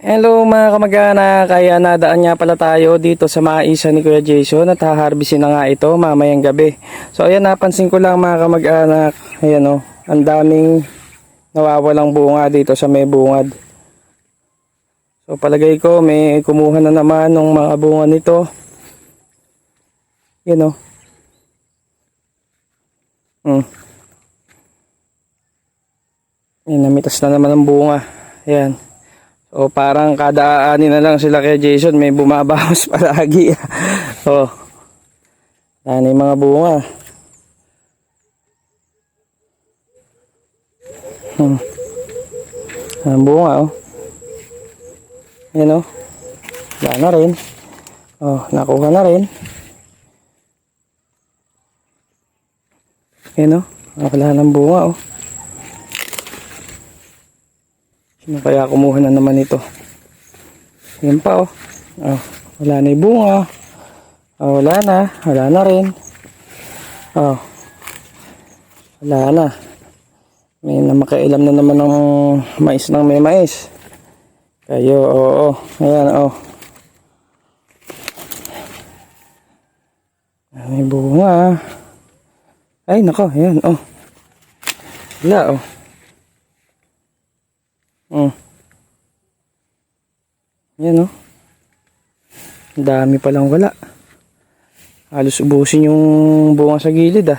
Hello mga kamag-anak, kaya nadaan nga pala tayo dito sa maisa ni Kuya Jason at haharbisin na nga ito mamayang gabi. So ayan, napansin ko lang mga kamag-anak, ayan o, ang daming nawawalang bunga dito sa may bungad. So palagay ko may kumuha na naman ng mga bunga nito. Yan o. Yan, namitas na naman ang bunga. Ayan. O parang kada ani na lang sila kay Jason may bumabawas palagi. Oh. Yan yung mga bunga. Ang bunga oh. Yan oh. Wala na rin. Oh, nakuha na rin. Yan oh. Wala ng bunga oh. Sino kaya kumuha na naman ito? Yan pa oh. Oh, wala na yung bunga. Oh, wala na. Wala na rin. Oh. Wala na. May namakailam na naman ng mais ng may mais. Kayo, oo. Ayan, oh. May bunga. Ay, nako. Ayan, oh. Wala, oh. Yan oh. Dami palang wala. Halos ubusin yung bunga sa gilid ah.